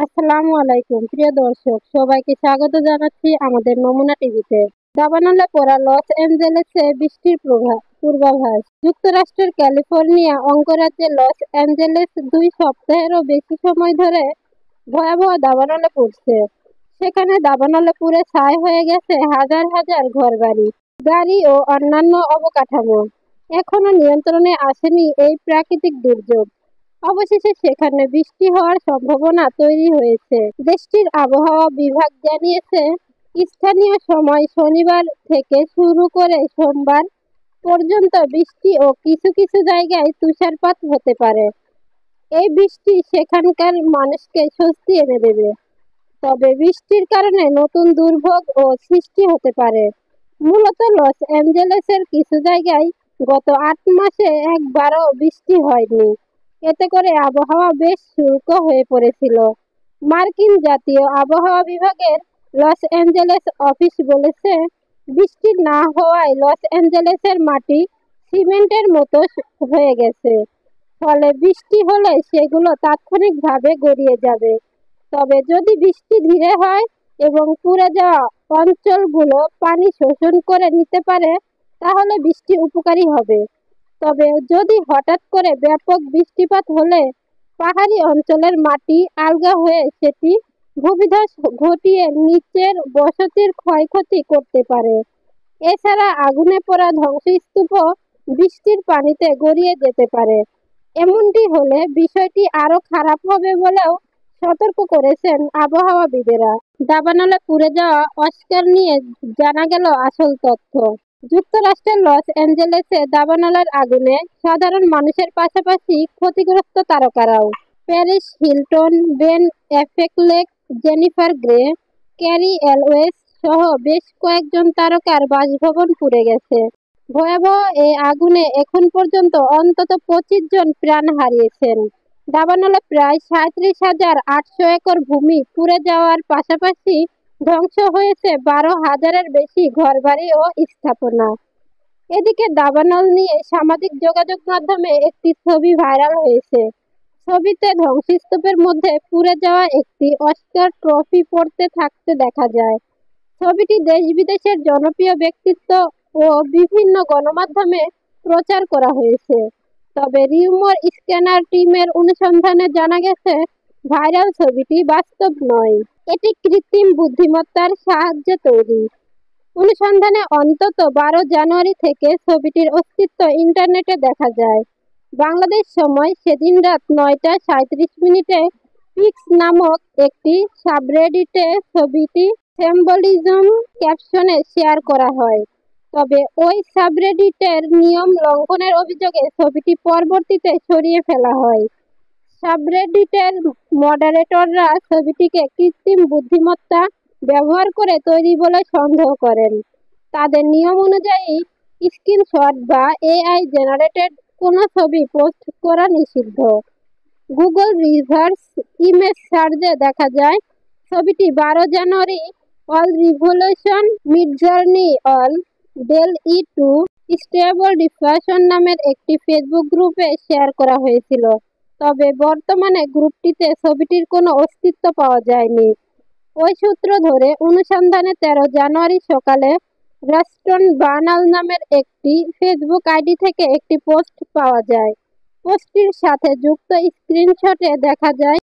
আসসালামু আলাইকুম প্রিয় দর্শক, সবাইকে স্বাগত জানাচ্ছি আমাদের নমুনা টিভিতে। দাবানলে পড়া লস অ্যাঞ্জেলেসে বৃষ্টির পূর্বাভাস। যুক্তরাষ্ট্রের ক্যালিফোর্নিয়া অঙ্গরাজ্যে লস অ্যাঞ্জেলেস 2 সপ্তাহেরও বেশি সময় ধরে ভয়াবহ দাবানলে পড়ছে। সেখানে দাবানলে পুড়ে ছাই হয়ে গেছে হাজার হাজার ঘরবাড়ি, গাড়ি ও অন্যান্য অবকাঠামো। এখনো নিয়ন্ত্রণে আসেনি এই প্রাকৃতিক দুর্যোগ। অবশেষে সেখানে বৃষ্টি হওয়ার সম্ভাবনা তৈরি হয়েছে। দেশটির আবহাওয়া বিভাগ জানিয়েছে, স্থানীয় সময় শনিবার থেকে শুরু করে সোমবার পর্যন্ত বৃষ্টি ও কিছু কিছু জায়গায় তুষারপাত হতে পারে। এই বৃষ্টি সেখানকার মানুষকে স্বস্তি এনে দেবে, তবে বৃষ্টির কারণে নতুন দুর্ভোগ ও সৃষ্টি হতে পারে। মূলত লস অ্যাঞ্জেলেসের কিছু জায়গায় গত 8 মাসে একবারও বৃষ্টি হয়নি। এতে করে আবহাওয়া বেশ শুষ্ক হয়ে পড়েছিল। মার্কিন জাতীয় আবহাওয়া বিভাগের লস অ্যাঞ্জেলেস অফিস বলেছে, বৃষ্টি না হওয়ায় লস অ্যাঞ্জেলেসের মাটি সিমেন্টের মতো হয়ে গেছে। ফলে বৃষ্টি হলে সেগুলো তাৎক্ষণিকভাবে গড়িয়ে যাবে। তবে যদি বৃষ্টি ধীরে হয় এবং পুড়ে যাওয়া অঞ্চলগুলো পানি শোষণ করে নিতে পারে, তাহলে বৃষ্টি উপকারী হবে। তবে যদি হঠাৎ করে ব্যাপক বৃষ্টিপাত হলে পাহাড়ি অঞ্চলের মাটি আলগা হয়ে সেটি ভূমিধস ঘটিয়ে নিচের বসতির ক্ষয়ক্ষতি করতে পারে। এছাড়া আগুনে পোড়া ধ্বংসস্তূপও বৃষ্টির পানিতে গড়িয়ে যেতে পারে। এমনটি হলে বিষয়টি আরও খারাপ হবে বলেও সতর্ক করেছেন আবহাওয়াবিদেরা। দাবানলে পুড়ে যাওয়া অস্কার নিয়ে জানা গেল আসল তথ্য। যুক্তরাষ্ট্রের লস অ্যাঞ্জেলেসে দাবানলের আগুনে সাধারণ মানুষের পাশাপাশি ক্ষতিগ্রস্ত তারকারাও। Paris Hilton, Ben Affleck, Jennifer Grey, Cary Elwes সহ বেশ কয়েকজন তারকার বাসভবন পুড়ে গেছে। ভয়াবহ এই আগুনে এখন পর্যন্ত অন্তত 25 জন প্রাণ হারিয়েছেন। দাবানলে প্রায় 37,800 একর ভূমি পুড়ে যাওয়ার পাশাপাশি ধ্বংস হয়েছে 12,000-এর বেশি ঘরবাড়ি ও স্থাপনা। এদিকে দাবানল নিয়ে সামাজিক যোগাযোগ মাধ্যমে একটি ছবি ভাইরাল হয়েছে। ছবিতে ধ্বংসস্তূপের মধ্যে পুড়ে যাওয়া একটি অস্কার ট্রফি পড়তে থাকতে দেখা যায়। ছবিটি দেশ বিদেশের জনপ্রিয় ব্যক্তিত্ব ও বিভিন্ন গণমাধ্যমে প্রচার করা হয়েছে। তবে রিউমার স্ক্যানার টিমের অনুসন্ধানে জানা গেছে, ভাইরাল ছবিটি বাস্তব নয়, এটি কৃত্রিম বুদ্ধিমত্তার সাহায্যে তৈরি। অনুসন্ধানে অন্তত 12 জানুয়ারি থেকে ছবিটির অস্তিত্ব ইন্টারনেটে দেখা যায়। বাংলাদেশ সময় সেদিন রাত 9টা 37 মিনিটে পিক্স নামক একটি সাবরেডিটে ছবিটি সিম্বলিজম ক্যাপশনে শেয়ার করা হয়। তবে ওই সাবরেডিটের নিয়ম লঙ্ঘনের অভিযোগে ছবিটি পরবর্তীতে সরিয়ে ফেলা হয়। সাবরেডিটের মডারেটররা ছবিটিকে কৃত্রিম বুদ্ধিমত্তা ব্যবহার করে তৈরি বলে সন্দেহ করেন। তাদের নিয়ম অনুযায়ী স্ক্রিনশট বা এআই জেনারেটেড কোনো ছবি পোস্ট করা নিষিদ্ধ। গুগল রিভার্স ইমেজ সার্চে দেখা যায়, ছবিটি 12 January or revolution Midjourney or Dall two Stable Diffusion নামের একটি ফেসবুক গ্রুপে শেয়ার করা হয়েছিল। তবে বর্তমানে গ্রুপটিতে ছবিটির কোনো অস্তিত্ব পাওয়া যায়নি। ওই সূত্র ধরে অনুসন্ধানে 13 জানুয়ারি সকালে রাস্টন বার্নাল নামের একটি ফেসবুক আইডি থেকে একটি পোস্ট পাওয়া যায়। পোস্টটির সাথে যুক্ত স্ক্রিনশটে দেখা যায়,